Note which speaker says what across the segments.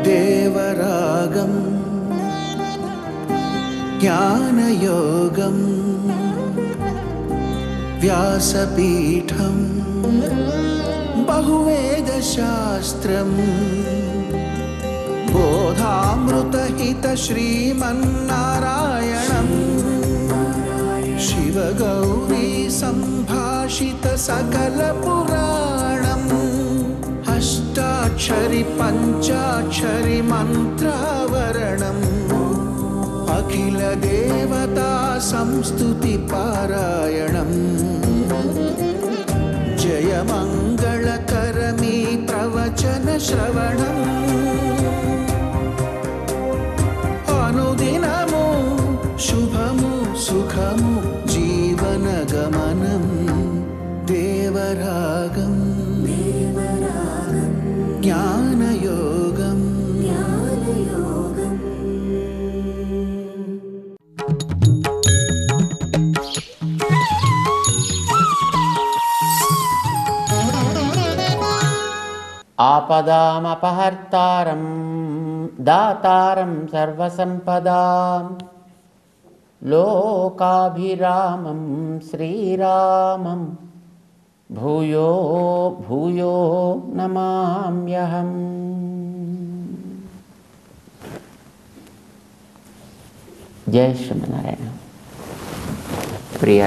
Speaker 1: దేవరాగం జ్ఞానయోగం వ్యాసపీఠం బహువేదశాస్త్రం బోధామృతహిత శ్రీమన్నారాయణం శివగౌరీ సంభాషిత సకల పురాణం అష్టాక్షరి పంచాక్షరి మంత్రావరణం అఖిల దేవతా సంస్తుతి పారాయణం జయమంగళకరమీ ప్రవచన శ్రవణం అనుదినము శుభము సుఖము జీవన గమనం దేవరాగం జ్ఞానయోగం
Speaker 2: ఆపదామపహర్తారం దాతారం సర్వసంపదాం లోకాభిరామం శ్రీరామం భూయో భూయో నమామ్యహం. జయ శ్రీమన్నారాయణ. ప్రియ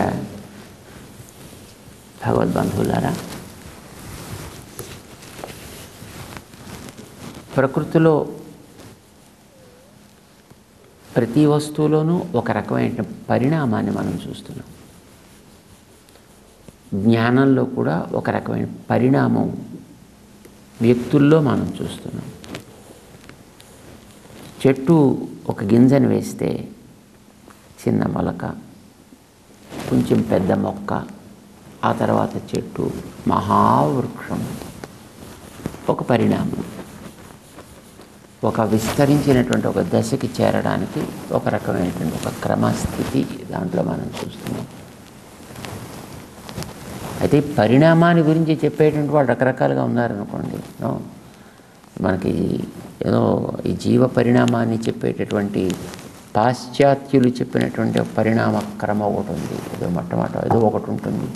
Speaker 2: భగవద్బంధువులారా, ప్రకృతిలో ప్రతి వస్తువులోనూ ఒక రకమైన పరిణామాన్ని మనం చూస్తున్నాం. జ్ఞానంలో కూడా ఒక రకమైన పరిణామం వ్యక్తుల్లో మనం చూస్తున్నాం. చెట్టు ఒక గింజను వేస్తే చిన్న మొలక, కొంచెం పెద్ద మొక్క, ఆ తర్వాత చెట్టు, మహావృక్షం. ఒక పరిణామం, ఒక విస్తరించినటువంటి ఒక దశకి చేరడానికి ఒక రకమైనటువంటి ఒక క్రమస్థితి దాంట్లో మనం చూస్తున్నాం. అయితే పరిణామాన్ని గురించి చెప్పేటువంటి వాళ్ళు రకరకాలుగా ఉన్నారనుకోండి. మనకి ఏదో ఈ జీవ పరిణామాన్ని చెప్పేటటువంటి పాశ్చాత్యులు చెప్పినటువంటి పరిణామ క్రమం ఒకటి ఉంది. ఏదో మొట్టమొదట ఏదో ఒకటి ఉంటుంది,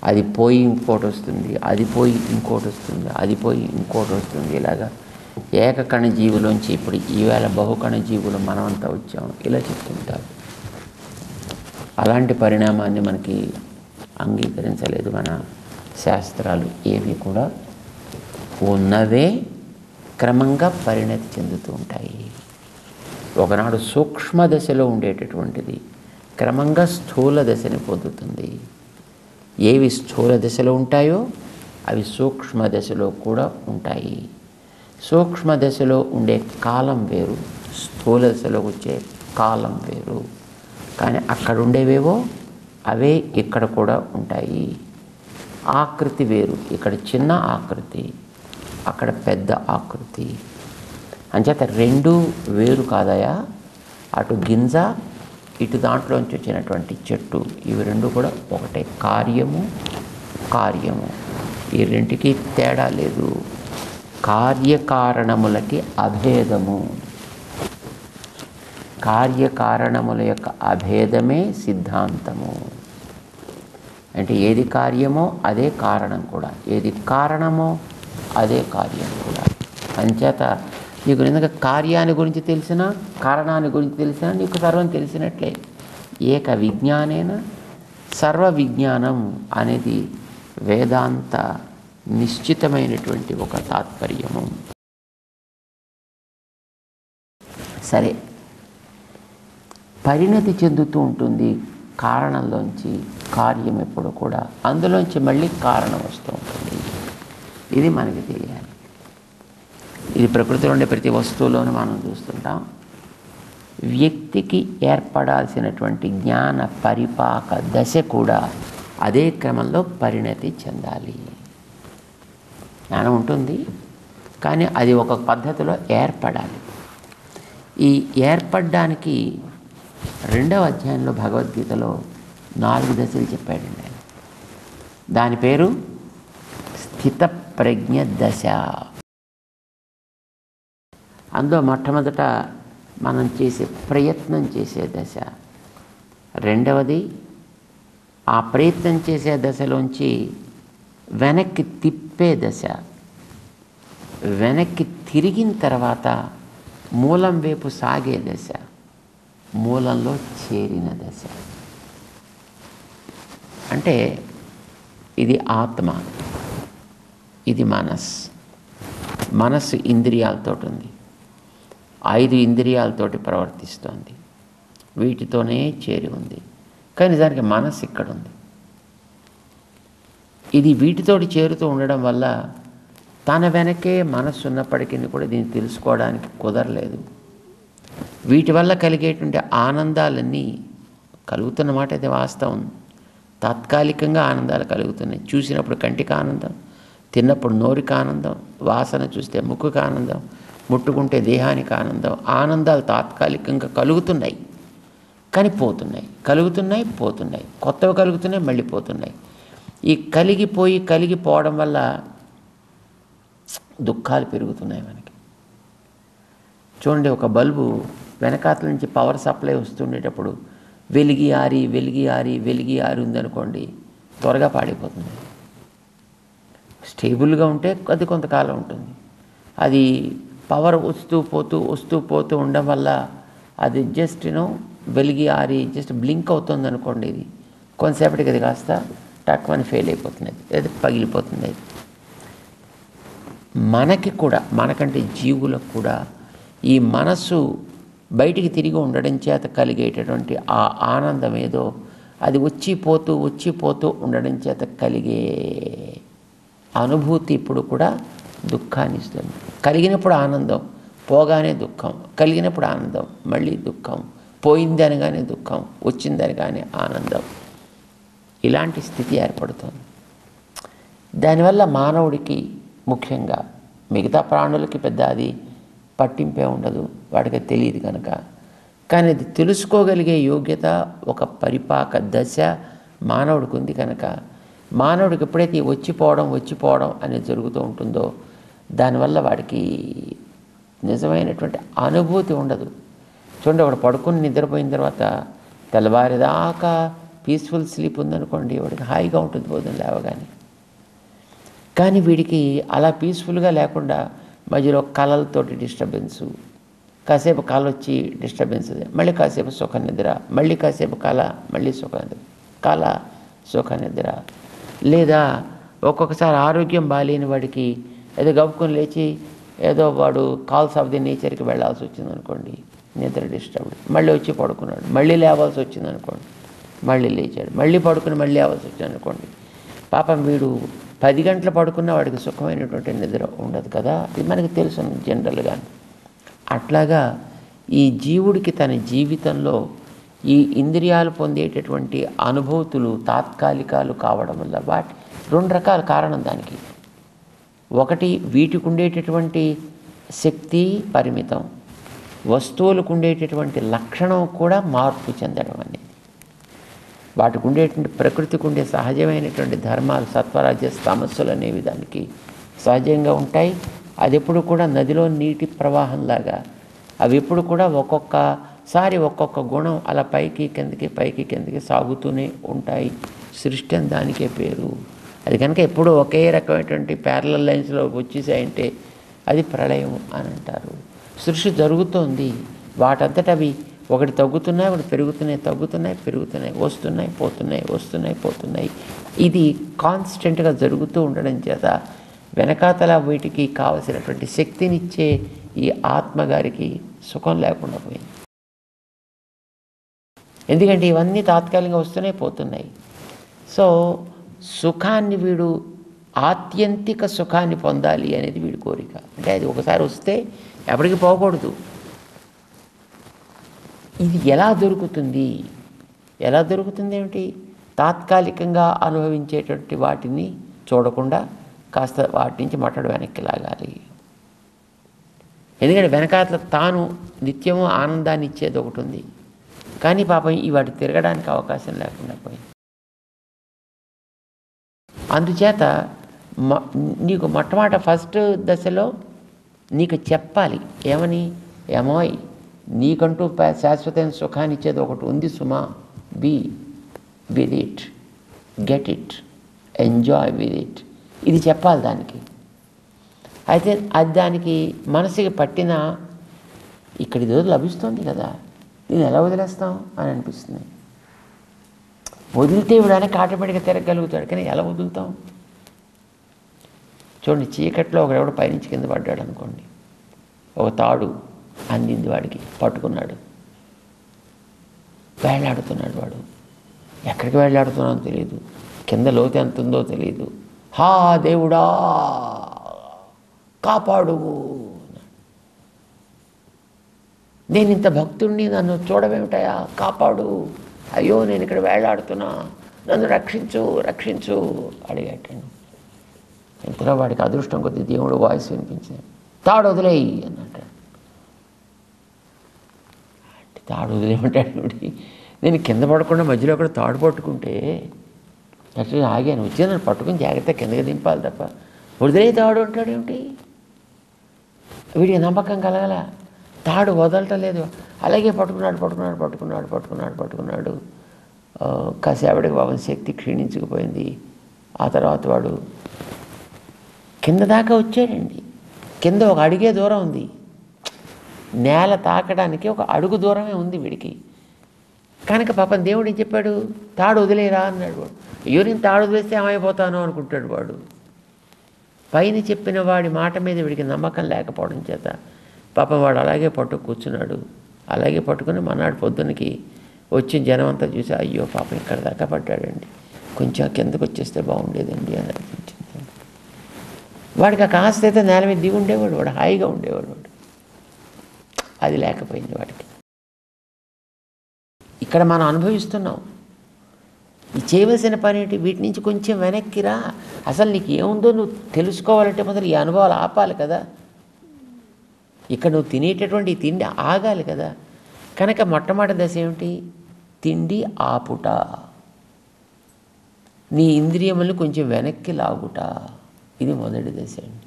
Speaker 2: అది పోయి ఇంకోటి వస్తుంది, అది పోయి ఇంకోటి వస్తుంది, అది పోయి ఇంకోటి వస్తుంది. ఇలాగా ఏకకణ జీవులోంచి ఇప్పుడు ఈవేళ బహుకణ జీవులు మనమంతా వచ్చాము ఇలా చెప్తుంటారు. అలాంటి పరిణామాన్ని మనకి అంగీకరించలేదు మన శాస్త్రాలు ఏవి కూడా. ఉన్నవే క్రమంగా పరిణతి చెందుతూ ఉంటాయి. ఒకనాడు సూక్ష్మ దశలో ఉండేటటువంటిది క్రమంగా స్థూల దశని పొందుతుంది. ఏవి స్థూల దశలో ఉంటాయో అవి సూక్ష్మ దశలో కూడా ఉంటాయి. సూక్ష్మ దశలో ఉండే కాలం వేరు, స్థూల దశలోకి వచ్చే కాలం వేరు. కానీ అక్కడ ఉండేవేవో అవే ఇక్కడ కూడా ఉంటాయి. ఆకృతి వేరు, ఇక్కడ చిన్న ఆకృతి, అక్కడ పెద్ద ఆకృతి. అంచేత రెండు వేరు కాదయా. అటు గింజ, ఇటు దాంట్లోంచి వచ్చినటువంటి చెట్టు, ఇవి రెండు కూడా ఒకటే. కార్యము కార్యము, ఈ రెంటికి తేడా లేదు. కార్యకారణములకి అభేదము, కార్యకారణముల యొక్క అభేదమే సిద్ధాంతము. అంటే ఏది కార్యమో అదే కారణం కూడా, ఏది కారణమో అదే కార్యం కూడా. అంచేత నీకు నిజంగా కార్యాన్ని గురించి తెలిసినా కారణాన్ని గురించి తెలిసినా నీకు సర్వం తెలిసినట్లే. ఏక విజ్ఞానేన సర్వ విజ్ఞానం అనేది వేదాంత నిశ్చితమైనటువంటి ఒక తాత్పర్యము. సరే, పరిణతి చెందుతూ ఉంటుంది కారణంలోంచి కార్యం ఎప్పుడు కూడా, అందులోంచి మళ్ళీ కారణం వస్తూ ఉంటుంది. ఇది మనకి తెలియాలి. ఇది ప్రకృతిలో ఉండే ప్రతి వస్తువులోనూ మనం చూస్తుంటాం. వ్యక్తికి ఏర్పడాల్సినటువంటి జ్ఞాన పరిపాక దశ కూడా అదే క్రమంలో పరిణతి చెందాలి. జ్ఞానం ఉంటుంది, కానీ అది ఒక పద్ధతిలో ఏర్పడాలి. ఈ ఏర్పడడానికి 2వ అధ్యాయంలో భగవద్గీతలో 4 దశలు చెప్పాడండి ఆయన. దాని పేరు స్థితప్రజ్ఞ దశ. అందులో మొట్టమొదట మనం చేసే ప్రయత్నం చేసే దశ. రెండవది ఆ ప్రయత్నం చేసే దశలోంచి వెనక్కి తిప్పే దశ. వెనక్కి తిరిగిన తర్వాత మూలం వైపు సాగే దశ. మూలంలో చేరిన దశ. అంటే ఇది ఆత్మ, ఇది మనస్సు ఇంద్రియాలతో ఉంది. 5 ఇంద్రియాలతోటి ప్రవర్తిస్తోంది, వీటితోనే చేరి ఉంది. కానీ నిజానికి మనస్సు ఇక్కడ ఉంది. ఇది వీటితోటి చేరుతూ ఉండడం వల్ల తన వెనకే మనస్సు ఉన్నప్పటికీ కూడా దీన్ని తెలుసుకోవడానికి కుదరలేదు. వీటి వల్ల కలిగేటువంటి ఆనందాలన్నీ కలుగుతున్నమాట అది వాస్తవం. తాత్కాలికంగా ఆనందాలు కలుగుతున్నాయి. చూసినప్పుడు కంటికి ఆనందం, తిన్నప్పుడు నోరికి ఆనందం, వాసన చూస్తే ముక్కుకి ఆనందం, ముట్టుకుంటే దేహానికి ఆనందం. ఆనందాలు తాత్కాలికంగా కలుగుతున్నాయి, కానీ పోతున్నాయి. కలుగుతున్నాయి, పోతున్నాయి. కొత్తవి కలుగుతున్నాయి, మళ్ళీ పోతున్నాయి. ఈ కలిగిపోవడం వల్ల దుఃఖాలు పెరుగుతున్నాయి మనకి. చూడండి, ఒక బల్బు వెనకాతల నుంచి పవర్ సప్లై వస్తుండేటప్పుడు వెలిగి ఆరి ఉందనుకోండి, త్వరగా పాడైపోతుంది. స్టేబుల్గా ఉంటే అది కొంతకాలం ఉంటుంది. అది పవర్ వస్తూ పోతూ ఉండడం వల్ల అది జస్ట్ వెలిగి ఆరి జస్ట్ బ్లింక్ అవుతుంది అనుకోండి, ఇది కొంతసేపటికి అది కాస్త టక్మని ఫెయిల్ అయిపోతుంది, అది పగిలిపోతుంది. మనకి కూడా, మనకంటే జీవులకు కూడా ఈ మనస్సు బయటికి తిరిగి ఉండడం చేత కలిగేటటువంటి ఆ ఆనందం ఏదో అది వచ్చిపోతూ ఉండడం చేత కలిగే అనుభూతి ఇప్పుడు కూడా దుఃఖాన్ని ఇస్తుంది. కలిగినప్పుడు ఆనందం, పోగానే దుఃఖం, కలిగినప్పుడు ఆనందం, మళ్ళీ దుఃఖం, పోయింది అనగానే దుఃఖం, వచ్చింది అనగానే ఆనందం. ఇలాంటి స్థితి ఏర్పడుతుంది. దానివల్ల మానవుడికి, ముఖ్యంగా మిగతా ప్రాణులకి పెద్ద అది పట్టింపే ఉండదు, వాడికి తెలియదు కనుక. కానీ అది తెలుసుకోగలిగే యోగ్యత, ఒక పరిపాక దశ మానవుడికి ఉంది కనుక మానవుడికి ఎప్పుడైతే వచ్చిపోవడం అనేది జరుగుతూ ఉంటుందో దానివల్ల వాడికి నిజమైనటువంటి అనుభూతి ఉండదు. చూడండి, వాడు పడుకుని నిద్రపోయిన తర్వాత తెల్లవారిదాకా పీస్ఫుల్ స్లీప్ ఉందనుకోండి, వాడికి హాయిగా ఉంటుంది పొద్దున లేవగానే. కానీ వీడికి అలా పీస్ఫుల్గా లేకుండా మధ్యలో కళలతోటి డిస్టర్బెన్సు, కాసేపు కళ వచ్చి డిస్టర్బెన్స్, మళ్ళీ కాసేపు సుఖ నిద్ర, మళ్ళీ కాసేపు కళ, మళ్ళీ సుఖ నిద్ర. లేదా ఒక్కొక్కసారి ఆరోగ్యం బాగాలేని వాడికి ఏదో గబుకుని లేచి ఏదో వాడు కాల్స్ ఆఫ్ ది నేచర్కి వెళ్ళాల్సి వచ్చిందనుకోండి, నిద్ర డిస్టర్బ్డ్, మళ్ళీ వచ్చి పడుకున్నాడు, మళ్ళీ లేవాల్సి వచ్చిందనుకోండి, మళ్ళీ లేచాడు, మళ్ళీ పడుకుని మళ్ళీ లేవాల్సి వచ్చిందనుకోండి. పాపం వీడు 10 గంటలు పడుకున్నా వాడికి సుఖమైనటువంటి నిద్ర ఉండదు కదా, ఇది మనకి తెలుసు జనరల్గా. అట్లాగా ఈ జీవుడికి తన జీవితంలో ఈ ఇంద్రియాలు పొందేటటువంటి అనుభూతులు తాత్కాలికాలు కావడం వల్ల 2 రకాల కారణం దానికి. ఒకటి, వీటికి ఉండేటటువంటి శక్తి పరిమితం, వస్తువులకు ఉండేటటువంటి లక్షణం కూడా మార్పు చెందడం అనేది. వాటికి ఉండేటువంటి ప్రకృతికి ఉండే సహజమైనటువంటి ధర్మాలు, సత్వరాజ్య తమస్సులు అనేవి దానికి సహజంగా ఉంటాయి. అది ఎప్పుడు కూడా నదిలో నీటి ప్రవాహంలాగా అవి ఎప్పుడు కూడా ఒక్కొక్కసారి ఒక్కొక్క గుణం అలా పైకి కిందకి సాగుతూనే ఉంటాయి. సృష్టి అని దానికే పేరు. అది కనుక ఎప్పుడు ఒకే రకమైనటువంటి ప్యారలల్ లైన్స్లో వచ్చేసాయంటే అది ప్రళయం అని అంటారు. సృష్టి జరుగుతోంది, వాటంతట అవి ఒకటి తగ్గుతున్నాయి, ఒకటి పెరుగుతున్నాయి, పెరుగుతున్నాయి, వస్తున్నాయి, పోతున్నాయి. ఇది కాన్స్టెంట్గా జరుగుతూ ఉండడం చేత వెనకాతల వీటికి కావలసినటువంటి శక్తినిచ్చే ఈ ఆత్మగారికి సుఖం లేకుండా పోయింది. ఎందుకంటే ఇవన్నీ తాత్కాలికంగా వస్తూనే పోతున్నాయి. సో సుఖాన్ని వీడు ఆత్యంతిక సుఖాన్ని పొందాలి అనేది వీడి కోరిక. అంటే అది ఒకసారి వస్తే ఎప్పటికీ పోకూడదు. ఇది ఎలా దొరుకుతుంది ఏమిటి? తాత్కాలికంగా అనుభవించేటువంటి వాటిని చూడకుండా కాస్త వాటి నుంచి మట్టడు వెనక్కి లాగాలి. ఎందుకంటే వెనకాతల తాను నిత్యము ఆనందాన్ని ఇచ్చేది ఒకటి ఉంది, కానీ పాపం ఈ వాటి తిరగడానికి అవకాశం లేకుండా పోయింది. అందుచేత నీకు మొట్టమొదట ఫస్ట్ దశలో నీకు చెప్పాలి ఏమని, ఏమోయ్ నీకంటూ శాశ్వతమైన సుఖాన్ని ఇచ్చేది ఒకటి ఉంది సుమా, be with it, get it, enjoy with it, ఇది చెప్పాలి దానికి. అయితే అది దానికి మనసుకి పట్టిన ఇక్కడ ఇది లభిస్తుంది కదా, దీన్ని ఎలా వదిలేస్తాం అని అనిపిస్తుంది. వదిలితే ఇవిడానికి ఆటోమేటిక్గా తిరగలుగుతాడు, కానీ ఎలా వదులుతాం? చూడండి, చీకట్లో ఒకడెవడు పైనుంచి కింద పడ్డాడు అనుకోండి, ఒక తాడు అందింది వాడికి, పట్టుకున్నాడు, వేళ్లాడుతున్నాడు. వాడు ఎక్కడికి వేళ్లాడుతున్నాడో తెలియదు, కింద లోతు ఎంత ఉందో తెలియదు. హా దేవుడా కాపాడు, నేను ఇంత భక్తుడిని, నన్ను చూడవేమిటయా, కాపాడు, అయ్యో నేను ఇక్కడ వేళ్లాడుతున్నా, నన్ను రక్షించు రక్షించు అడిగాటాను. ఇంతలో వాడికి అదృష్టం కొద్ది దేవుడు వాయిస్ వినిపించింది, తాడు వదిలేయి అన్నట్టు. అంటే తాడు వదిలేమంటాడు. నేను కింద పడకుండా మధ్యలో కూడా తాడు పట్టుకుంటే యాక్చువల్లీ ఆగాను, వచ్చి నన్ను పట్టుకుని జాగ్రత్త కిందకి దింపాలి తప్ప వదిలే తాడు అంటాడు ఏమిటి? వీడికి నమ్మకం కలగల, తాడు వదలటం లేదు, అలాగే పట్టుకున్నాడు. కాసేపటికి పాపం శక్తి క్షీణించుకుపోయింది. ఆ తర్వాత వాడు కింద దాకా వచ్చాడండి. కింద ఒక అడుగే దూరం ఉంది, నేల తాకడానికి ఒక అడుగు దూరమే ఉంది వీడికి. కనుక పాపం దేవుడు ఏం చెప్పాడు, తాడు వదిలేరా అన్నాడు. వాడు అయ్యో నేను తాడు వదిలేస్తే ఏమైపోతాను అనుకుంటాడు వాడు. పైన చెప్పిన వాడి మాట మీద వీడికి నమ్మకం లేకపోవడం చేత పాపం వాడు అలాగే కూర్చున్నాడు. అలాగే పట్టుకుని మన్నాడు పొద్దున్నకి వచ్చిన జనం అంతా చూసి అయ్యో పాపం ఇక్కడ దాకా పడ్డాడండి, కొంచెం కిందకు వచ్చేస్తే బాగుండేదండి అని అనిపించింది. వాడికి ఆ కాస్త అయితే నేల మీద దిగి ఉండేవాడు, వాడు హాయిగా ఉండేవాడు. వాడు అది లేకపోయింది వాడికి. ఇక్కడ మనం అనుభవిస్తున్నాం. ఈ చేయవలసిన పని ఏంటి? వీటి నుంచి కొంచెం వెనక్కిరా. అసలు నీకు ఏముందో నువ్వు తెలుసుకోవాలంటే మొదలు ఈ అనుభవాలు ఆపాలి కదా. ఇక్కడ నువ్వు తినేటటువంటి ఈ తిండి ఆగాలి కదా. కనుక మొట్టమొదటి దశ ఏమిటి? తిండి ఆపుట, నీ ఇంద్రియములను కొంచెం వెనక్కి లాగుట, ఇది మొదటి దశ అండి.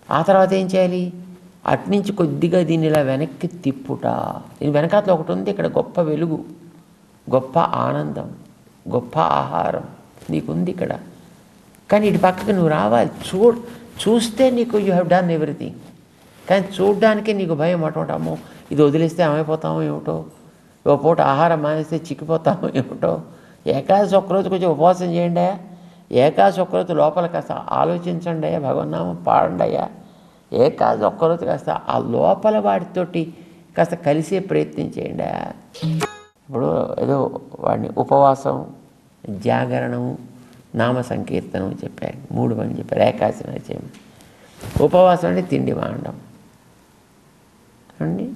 Speaker 2: ఆ తర్వాత ఏం చేయాలి? అట్నుంచి కొద్దిగా దీన్ని ఇలా వెనక్కి తిప్పుట. దీని వెనకాతలో ఒకటి ఉంది, ఇక్కడ గొప్ప వెలుగు, గొప్ప ఆనందం, గొప్ప ఆహారం నీకుంది ఇక్కడ. కానీ ఇటు పక్కకి నువ్వు రావాలి. చూస్తే నీకు యూ హ్యావ్ డన్ ఎవ్రీథింగ్. కానీ చూడ్డానికే నీకు భయం. అటువంటి అమ్మో ఇది వదిలేస్తే ఏమైపోతామో ఏమిటో, ఓ పూట ఆహారం మానేస్తే చిక్కిపోతామో ఏమిటో. ఏకాదశి ఒక్కరోజు కొంచెం ఉపవాసం చేయండి అయ్యా, ఏకాదశి ఒక్కరోజు లోపల కాస్త ఆలోచించండి అయ్యా, భగవన్నామం పాడండి అయ్యా. ఏకాదశి ఒక్కరోజు కాస్త ఆ లోపల వాటితోటి కాస్త కలిసే ప్రయత్నం చేయండి అయ్యా. ఇప్పుడు ఏదో వాడిని ఉపవాసం, జాగరణం, నామ సంకీర్తనం చెప్పారు, 3 పని చెప్పారు. ఏకాదశి చేయండి. ఉపవాసం అంటే తిండి మానడం అండి.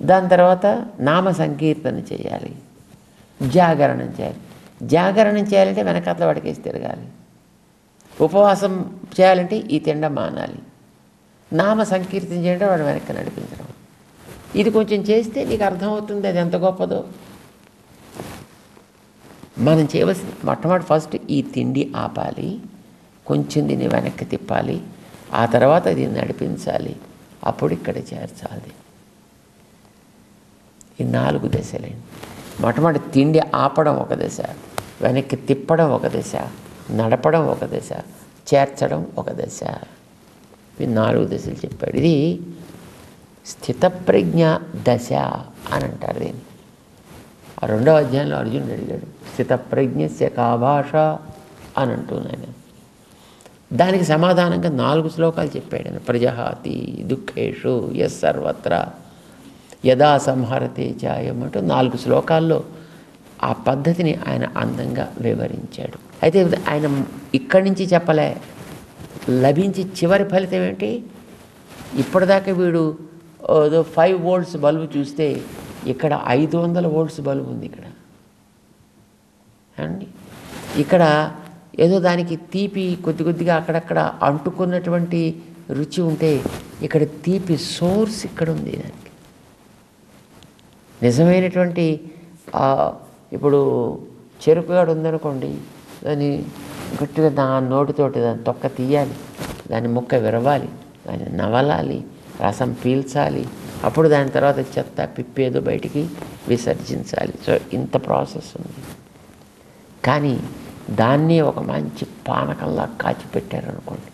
Speaker 2: దాని తర్వాత నామ సంకీర్తన చేయాలి, జాగరణం చేయాలి. జాగరణం చేయాలంటే వెనకాతల వాడికేసి తిరగాలి. ఉపవాసం చేయాలంటే ఈ తిండం మానాలి. నామ సంకీర్తన చేయాలంటే వాడు వెనక్కి నడిపించడం. ఇది కొంచెం చేస్తే నీకు అర్థమవుతుంది అది ఎంత గొప్పదో. మనం చేయవలసిన మొట్టమొదటి ఫస్ట్ ఈ తిండి ఆపాలి, కొంచెం దీన్ని వెనక్కి తిప్పాలి, ఆ తర్వాత దీన్ని నడిపించాలి, అప్పుడు ఇక్కడ చేర్చాలి. ఈ 4 దశలండి. మొట్టమొదటి తిండి ఆపడం ఒక దశ, వెనక్కి తిప్పడం ఒక దశ, నడపడం ఒక దశ, చేర్చడం ఒక దశ. ఈ 4 దశలు చెప్పాడు. ఇది స్థితప్రజ్ఞ దశ అని అంటారు దీన్ని. ఆ 2వ అధ్యాయంలో అర్జునుడు అడిగాడు, స్థితప్రజ్ఞస్య కా భాష అని అంటున్నాను. దానికి సమాధానంగా 4 శ్లోకాలు చెప్పాడు. ప్రజహాతి దుఃఖేషు యస్ సర్వత్ర యదా సంహరతే చాయం అంటూ 4 శ్లోకాల్లో ఆ పద్ధతిని ఆయన అందంగా వివరించాడు. అయితే ఆయన ఇక్కడి నుంచి చెప్పలే, లభించి చివరి ఫలితం ఏంటి? ఇప్పటిదాకా వీడు 5 వోల్ట్స్ బల్బు చూస్తే ఇక్కడ 500 వోల్ట్స్ బల్బు ఉంది ఇక్కడ అండి. ఇక్కడ ఏదో దానికి తీపి కొద్దిగా అక్కడక్కడ అంటుకున్నటువంటి రుచి ఉంటే ఇక్కడ తీపి సోర్స్ ఇక్కడ ఉంది దానికి. నిజమైనటువంటి ఇప్పుడు చెరుకుగాడు ఉందనుకోండి, దాన్ని గట్టిగా దాని నోటితోటి దాని తొక్క తీయాలి, దాని ముక్క విరవాలి, దాన్ని నవలాలి, రసం పీల్చాలి, అప్పుడు దాని తర్వాత చెత్త పిప్పేదో బయటికి విసర్జించాలి. సో ఇంత ప్రాసెస్ ఉంది. కానీ దాన్ని ఒక మంచి పానకంలా కాచి పెట్టారనుకోండి,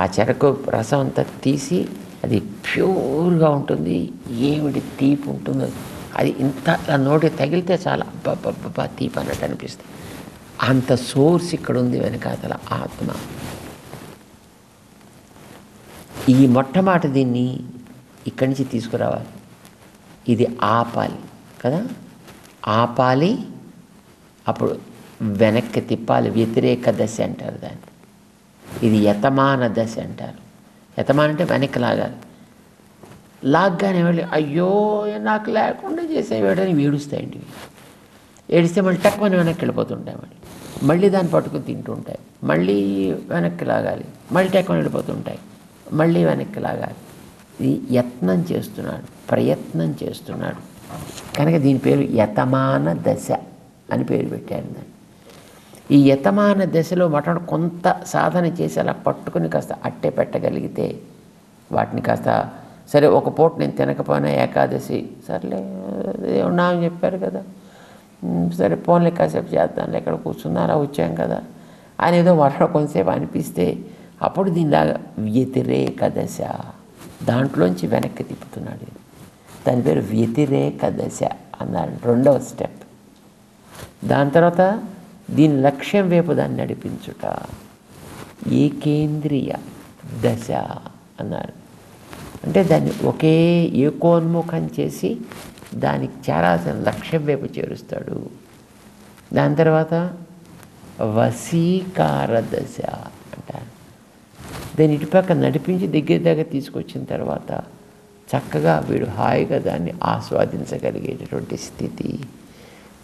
Speaker 2: ఆ చెరకు రసం అంతా తీసి అది ప్యూర్గా ఉంటుంది, ఏమిటి తీపి ఉంటుందో అది ఇంత నోటికి తగిలితే చాలా అబ్బబ్బబ్బా తీపి అన్నట్టు అనిపిస్తుంది. అంత సోర్స్ ఇక్కడ ఉంది వెనకాతల ఆత్మ. ఈ మొట్టమొదటి దీన్ని ఇక్కడి నుంచి తీసుకురావాలి. ఇది ఆపాలి కదా, ఆపాలి, అప్పుడు వెనక్కి తిప్పాలి. వ్యతిరేక దశ అంటారు దాన్ని. ఇది యతమాన దశ అంటారు. యతమానం అంటే వెనక్కి లాగాలి. లాగ్గానే వెళ్ళి అయ్యో నాకు లేకుండా చేసేవాడని ఏడుస్తాయండి. ఏడిస్తే మళ్ళీ టక్కుమని వెనక్కి వెళ్ళిపోతుంటాయి. మళ్ళీ దాన్ని పట్టుకుని తింటుంటాయి, మళ్ళీ వెనక్కి లాగాలి, మళ్ళీ టక్కుమని వెళ్ళిపోతుంటాయి, మళ్ళీ వెనక్కి లాగాలి. ఇది యత్నం చేస్తున్నాడు, ప్రయత్నం చేస్తున్నాడు. కనుక దీని పేరు యతమాన దశ అని పేరు పెట్టారు దాన్ని. ఈ యతమాన దశలో మటన్ కొంత సాధన చేసి అలా పట్టుకుని కాస్త అట్టే పెట్టగలిగితే వాటిని కాస్త సరే ఒక పూట నేను తినకపోయినా ఏకాదశి సర్లే ఏమన్నా అని చెప్పారు కదా, సరే ఫోన్లే కాసేపు చేద్దాం, ఎక్కడ కూర్చున్నా అలా వచ్చాం కదా అని ఏదో మటన్ కొంతసేపు అనిపిస్తే అప్పుడు దీనిలాగా వ్యతిరేక దశ దాంట్లోంచి వెనక్కి తిప్పుతున్నాడు. దాని పేరు వ్యతిరేక దశ అన్నారు, రెండవ స్టెప్. దాని తర్వాత దీని లక్ష్యం వైపు దాన్ని నడిపించుట ఏకేంద్రియ దశ అన్నారు. అంటే దాన్ని ఒకే ఏకోన్ముఖం చేసి దానికి చేరాల్సిన లక్ష్యం వైపు చేరుస్తాడు. దాని తర్వాత వశీకార దశ అంటారు. దాన్ని ఇటుపక్క నడిపించి దగ్గర తీసుకొచ్చిన తర్వాత చక్కగా వీడు హాయిగా దాన్ని ఆస్వాదించగలిగేటటువంటి స్థితి.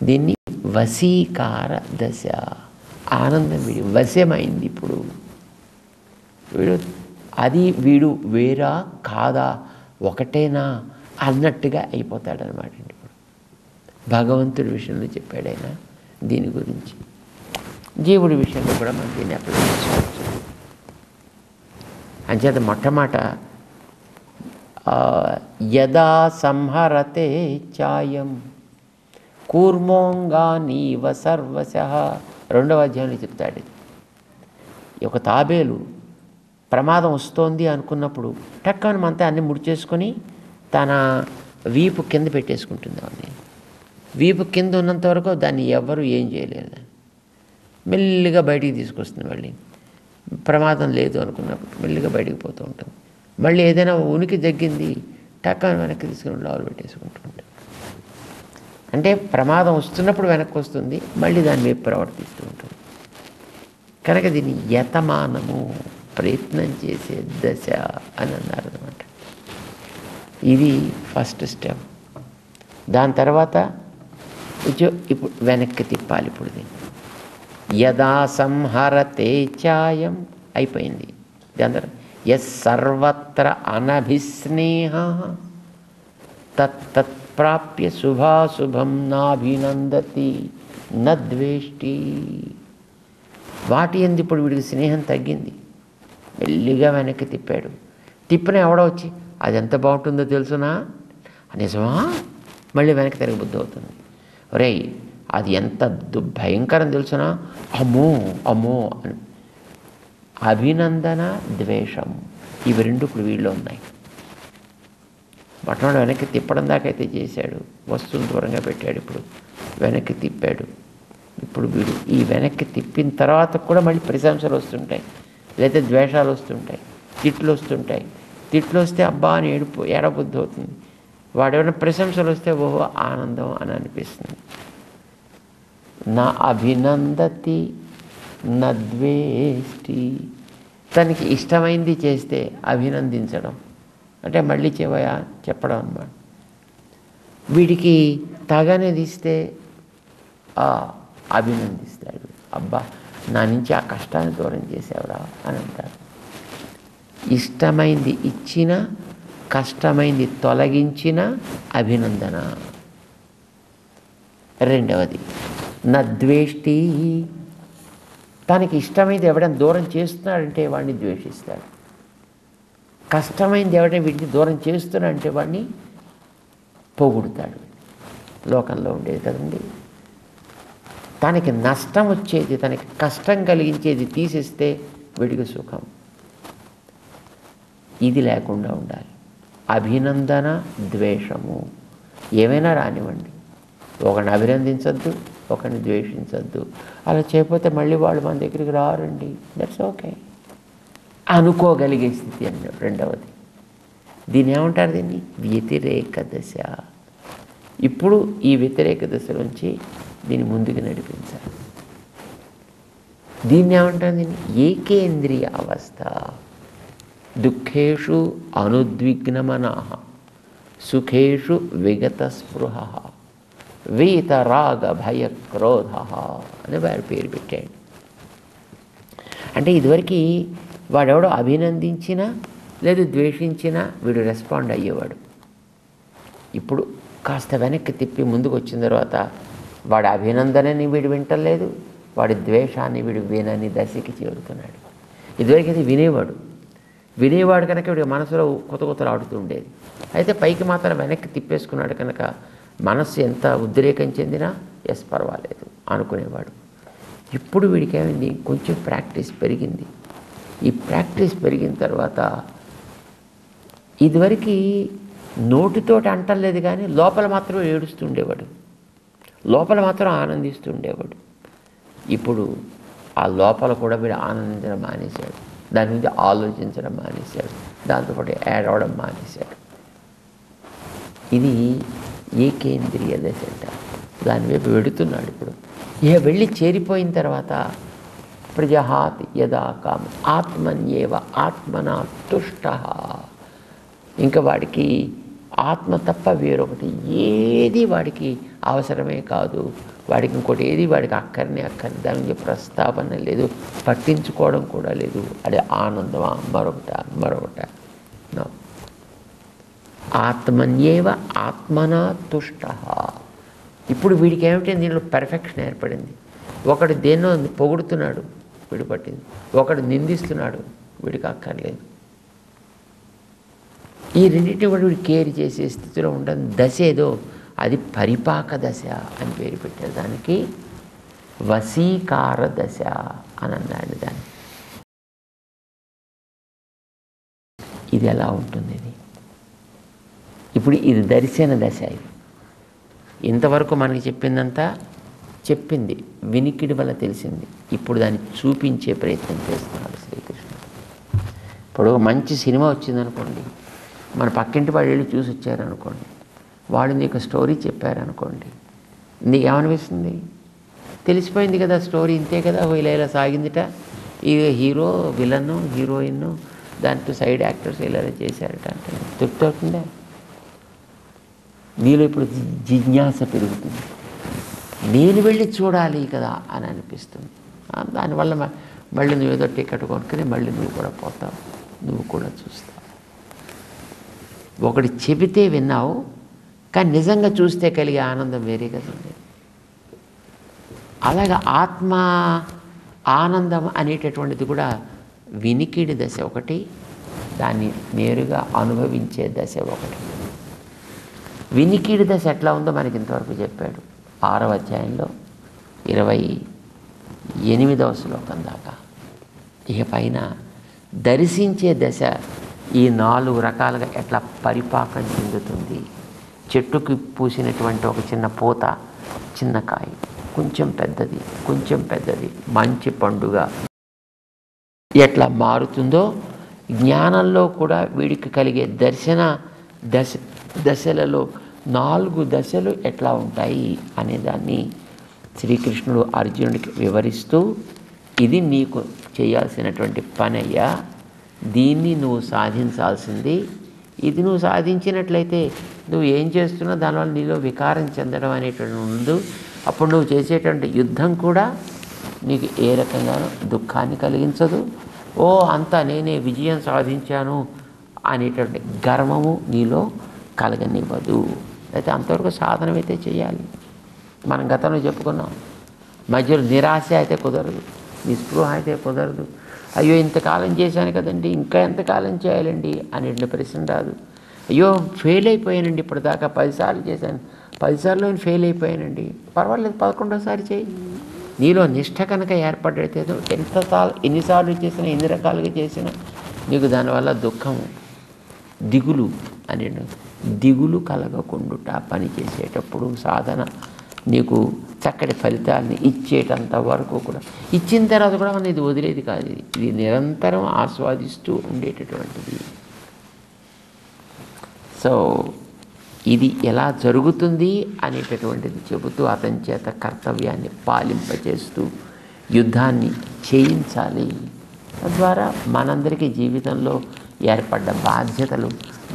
Speaker 2: దీన్ని వశీకార దశ. ఆనందం వీడి వశమైంది. ఇప్పుడు వీడు వేరా కాదా ఒకటేనా అన్నట్టుగా అయిపోతాడనమాట. ఇప్పుడు భగవంతుడి విషయంలో చెప్పాడు ఆయన దీని గురించి. జీవుడి విషయంలో కూడా మనం దీన్ని అప్లై చేసుకోవచ్చు. అంచేత మొట్టమొదట యదా సంహరతే చాయం కూర్మోంగానీవ సర్వశః, రెండవ అధ్యాయంలో చెప్తాడు. ఒక తాబేలు ప్రమాదం వస్తోంది అనుకున్నప్పుడు టక్కని మనతో అన్ని ముడిచేసుకొని తన వీపు కింద పెట్టేసుకుంటుంది. అవన్నీ వీపు కింద ఉన్నంత వరకు దాన్ని ఎవరు ఏం చేయలేరు. మెల్లిగా బయటికి తీసుకొస్తుంది. మళ్ళీ ప్రమాదం లేదు అనుకున్నప్పుడు మెల్లిగా బయటికి పోతూ ఉంటుంది. మళ్ళీ ఏదైనా ఉనికి తగ్గింది టక్కని వెనక్కి తీసుకుని లోపల పెట్టేసుకుంటూ ఉంటుంది. అంటే ప్రమాదం వస్తున్నప్పుడు వెనక్కి వస్తుంది, మళ్ళీ దాని మీద ప్రవర్తిస్తూ ఉంటుంది. కనుక దీన్ని యతమానము, ప్రయత్నం చేసే దశ అని అన్నారు అనమాట. ఇది ఫస్ట్ స్టెప్. దాని తర్వాత ఇప్పుడు వెనక్కి తిప్పాలి. ఇప్పుడు దీన్ని యదా సంహరతే చాయం అయిపోయింది. దాని తర్వాత యస్ సర్వత్ర అనభిస్నేహ తత్ప్రాప్య శుభాశుభం నాభినందతి నద్వేష్టి. వాటి ఎందు ఇప్పుడు వీడికి స్నేహం తగ్గింది. మెల్లిగా వెనక్కి తిప్పాడు. తిప్పిన ఎవడో వచ్చి అది ఎంత బాగుంటుందో తెలుసునా, నిజమా, మళ్ళీ వెనక్కి తిరిగి బుద్ధి అవుతుంది. ఒరేయ్ అది ఎంత భయంకరం తెలుసునా, అమ్మో అమ్మో అని. అభినందన, ద్వేషం, ఇవి రెండు ఇప్పుడు వీళ్ళు ఉన్నాయి. మొట్టమొదటి వెనక్కి తిప్పడం దాకా అయితే చేశాడు, వస్తువులు దూరంగా పెట్టాడు, ఇప్పుడు వెనక్కి తిప్పాడు. ఇప్పుడు వీడు ఈ వెనక్కి తిప్పిన తర్వాత కూడా మళ్ళీ ప్రశంసలు వస్తుంటాయి, లేదా ద్వేషాలు వస్తుంటాయి, తిట్లు వస్తుంటాయి. తిట్లు వస్తే అబ్బా అని ఏడబుద్ధి అవుతుంది. వాడేమైనా ప్రశంసలు వస్తే ఓహో ఆనందం అని అనిపిస్తుంది. నా అభినందతి నద్వేష్టి. తనకి ఇష్టమైంది చేస్తే అభినందించడం అంటే మళ్ళీ చెప్పడం అన్నమాట. వీడికి తగనేది ఇస్తే అభినందిస్తాడు. అబ్బా నా నుంచి ఆ కష్టాన్ని దూరం చేసేవరా అని అంటారు. ఇష్టమైంది ఇచ్చిన, కష్టమైంది తొలగించిన అభినందన. రెండవది నద్వేష్టి. తనకి ఇష్టమైంది ఎవడైనా దూరం చేస్తున్నాడంటే వాడిని ద్వేషిస్తాడు. కష్టమైంది ఎవడైనా వీడిని దూరం చేస్తున్నాడంటే వాడిని పొగుడుతాడు. లోకంలో ఉండేది కదండి. తనకి నష్టం వచ్చేది, తనకి కష్టం కలిగించేది తీసేస్తే వీడికి సుఖం. ఇది లేకుండా ఉండాలి. అభినందన, ద్వేషము ఏమైనా రానివ్వండి. ఒకరిని అభినందించద్దు, ఒకరిని ద్వేషించద్దు. అలా చేయకపోతే మళ్ళీ వాళ్ళు మన దగ్గరికి రారండి. That's okay. అనుకోగలిగే స్థితి అండి రెండవది. దీన్ని ఏమంటారు? దీన్ని వ్యతిరేక దశ. ఇప్పుడు ఈ వ్యతిరేక దశలోంచి దీన్ని ముందుకు నడిపించాలి. దీన్ని ఏమంటారు? దీన్ని ఏకేంద్రియ అవస్థ. దుఃఖేషు అనుద్విగ్నమనః సుఖేషు విగత స్పృహ వీతరాగ భయ క్రోధ అని వారి పేరు పెట్టాడు. అంటే ఇదివరకు వాడెవడో అభినందించినా లేదు ద్వేషించినా వీడు రెస్పాండ్ అయ్యేవాడు. ఇప్పుడు కాస్త వెనక్కి తిప్పి ముందుకు వచ్చిన తర్వాత వాడి అభినందనని వీడు వింటలేదు, వాడి ద్వేషాన్ని వీడు వినని దశకి చేరుతున్నాడు. ఇదివరకు అయితే వినేవాడు కనుక వీడి మనసులో కొత్త ఆడుతూ ఉండేది. అయితే పైకి మాత్రం వెనక్కి తిప్పేసుకున్నాడు కనుక మనస్సు ఎంత ఉద్రేకం చెందినా ఎస్ పర్వాలేదు అనుకునేవాడు. ఇప్పుడు వీడికి ఏమైంది? కొంచెం ప్రాక్టీస్ పెరిగింది. ఈ ప్రాక్టీస్ పెరిగిన తర్వాత ఇదివరకు నోటితోటి అంటలేదు కానీ లోపల మాత్రం ఏడుస్తూ ఉండేవాడు, లోపల మాత్రం ఆనందిస్తూ ఉండేవాడు. ఇప్పుడు ఆ లోపల కూడా వీడు ఆనందించడం మానేశాడు, దాని గురించి ఆలోచించడం మానేశాడు, దాంతోపాటు యాడ్ అవడం మానేశాడు. ఇది ఏకేంద్రియ దశ అంటారు. దానివైపు వెడుతున్నాడు. ఇప్పుడు ఇక వెళ్ళి చేరిపోయిన తర్వాత ప్రజహాతి యదా కామ ఆత్మన్యేవ ఆత్మనా తుష్ట. ఇంకా వాడికి ఆత్మ తప్ప వేరొకటి ఏది వాడికి అవసరమే కాదు, వాడికి ఇంకోటి ఏది వాడికి అక్కర్ని దాని గురించి ప్రస్తావన లేదు, పట్టించుకోవడం కూడా లేదు. అదే ఆనందమా మరొకట నో. ఆత్మన్యేవ ఆత్మనా తుష్ట. ఇప్పుడు వీడికి ఏమిటి? దీనిలో పెర్ఫెక్షన్ ఏర్పడింది. ఒకడు దేన్నో పొగుడుతున్నాడు, వీడు పట్టింది. ఒకడు నిందిస్తున్నాడు, వీడికి అక్కర్లేదు. ఈ రెండింటిని కూడా వీడు కేర్ చేసే స్థితిలో ఉండడం దశ ఏదో అది పరిపాక దశ అని పేరు పెట్టారు. దానికి వశీకార దశ అని అన్నాడు దాన్ని. ఇది ఎలా ఉంటుంది? ఇది ఇప్పుడు ఇది దర్శన దశ. ఇది ఇంతవరకు మనకి చెప్పిందంతా చెప్పింది, వినికిడి వల్ల తెలిసింది. ఇప్పుడు దాన్ని చూపించే ప్రయత్నం చేస్తున్నాడు శ్రీకృష్ణుడు. ఇప్పుడు మంచి సినిమా వచ్చిందనుకోండి, మన పక్కింటి వాళ్ళు వెళ్ళి చూసి వచ్చారనుకోండి, వాళ్ళు నీకు స్టోరీ చెప్పారనుకోండి, నీకేమనిపిస్తుంది? తెలిసిపోయింది కదా స్టోరీ, ఇంతే కదా, ఇలా సాగిందిట, ఈ హీరో విలన్ హీరోయిన్ దాంట్లో సైడ్ యాక్టర్స్ ఇలా చేశారట అంటే తృప్తి అవుతుందా? నీలో ఇప్పుడు జిజ్ఞాస పెరుగుతుంది, నేను వెళ్ళి చూడాలి కదా అని అనిపిస్తుంది. దానివల్ల మళ్ళీ నువ్వు ఏదో టికెట్ కొనుక్కొని మళ్ళీ నువ్వు కూడా పోతావు, నువ్వు కూడా చూస్తావు. ఒకటి చెబితే విన్నావు, కానీ నిజంగా చూస్తే కలిగే ఆనందం వేరే కదండి. అలాగే ఆత్మ ఆనందం అనేటటువంటిది కూడా వినికిడి దశ ఒకటి, దాన్ని నేరుగా అనుభవించే దశ ఒకటి. వినికిడి దశ ఎట్లా ఉందో మనకి ఇంతవరకు చెప్పాడు 6వ అధ్యాయంలో 28వ శ్లోకం దాకా. ఇక పైన దర్శించే దశ ఈ 4 రకాలుగా ఎట్లా పరిపాకం చెందుతుంది. చెట్టుకి పూసినటువంటి ఒక చిన్న పూత, చిన్న కాయ, కొంచెం పెద్దది మంచి పండుగ ఎట్లా మారుతుందో జ్ఞానంలో కూడా వీడికి కలిగే దర్శన దశలలో 4 దశలు ఎట్లా ఉంటాయి అనేదాన్ని శ్రీకృష్ణుడు అర్జునుడికి వివరిస్తూ, ఇది నీకు చేయాల్సినటువంటి పని అయ్యా, దీన్ని నువ్వు సాధించాల్సింది. ఇది నువ్వు సాధించినట్లయితే నువ్వు ఏం చేస్తున్నా దానివల్ల నీలో వికారం చెందడం అనేటువంటి ఉండదు. అప్పుడు నువ్వు చేసేటువంటి యుద్ధం కూడా నీకు ఏ రకంగానూ దుఃఖాన్ని కలిగించదు. ఓ అంతా నేనే విజయం సాధించాను అనేటువంటి గర్వము నీలో కలగనివ్వదు. అయితే అంతవరకు సాధన అయితే చేయాలి. మనం గతంలో చెప్పుకున్నాం, మధ్యలో నిరాశ అయితే కుదరదు. నిస్పృహ అయితే కుదరదు. అయ్యో ఇంతకాలం చేశాను కదండి, ఇంకా ఎంతకాలం చేయాలండి అనేటువంటి ప్రశ్న రాదు. అయ్యో ఫెయిల్ అయిపోయానండి, ఇప్పటిదాకా 10 సార్లు చేశాను, 10 సార్లు ఫెయిల్ అయిపోయానండి, పర్వాలేదు 11వ సారి చేయి. నీలో నిష్ఠ కనుక ఏర్పడితే ఎన్నిసార్లు చేసినా, ఎన్ని రకాలుగా చేసినా నీకు దానివల్ల దుఃఖం, దిగులు అని దిగులు కలగకుండుట పని చేసేటప్పుడు సాధన నీకు చక్కటి ఫలితాలని ఇచ్చేటంత వరకు కూడా, ఇచ్చిన తర్వాత కూడా మనం ఇది వదిలేది కాదు. ఇది నిరంతరం ఆస్వాదిస్తూ ఉండేటటువంటిది. సో ఇది ఎలా జరుగుతుంది అనేటటువంటిది చెబుతూ అతని చేత కర్తవ్యాన్ని పాలింపచేస్తూ యుద్ధాన్ని చేయించాలి. తద్వారా మనందరికీ జీవితంలో ఏర్పడ్డ బాధ్యతలు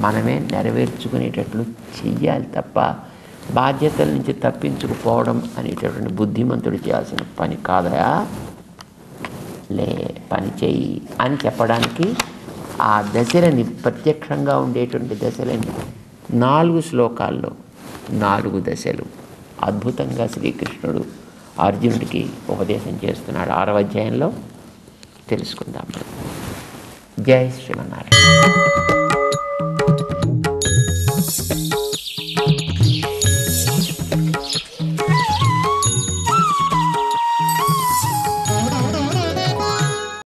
Speaker 2: మనమే నెరవేర్చుకునేటట్లు చెయ్యాలి తప్ప బాధ్యతల నుంచి తప్పించుకుపోవడం అనేటటువంటి బుద్ధిమంతుడు చేయాల్సిన పని కాదయా, పని చెయ్యి అని చెప్పడానికి ఆ దశలని, ప్రత్యక్షంగా ఉండేటువంటి దశలని 4 శ్లోకాల్లో 4 దశలు అద్భుతంగా శ్రీకృష్ణుడు అర్జునుడికి ఉపదేశం చేస్తున్నాడు. 6వ అధ్యాయంలో తెలుసుకుందాం. జై శ్రీమన్నారాయణ.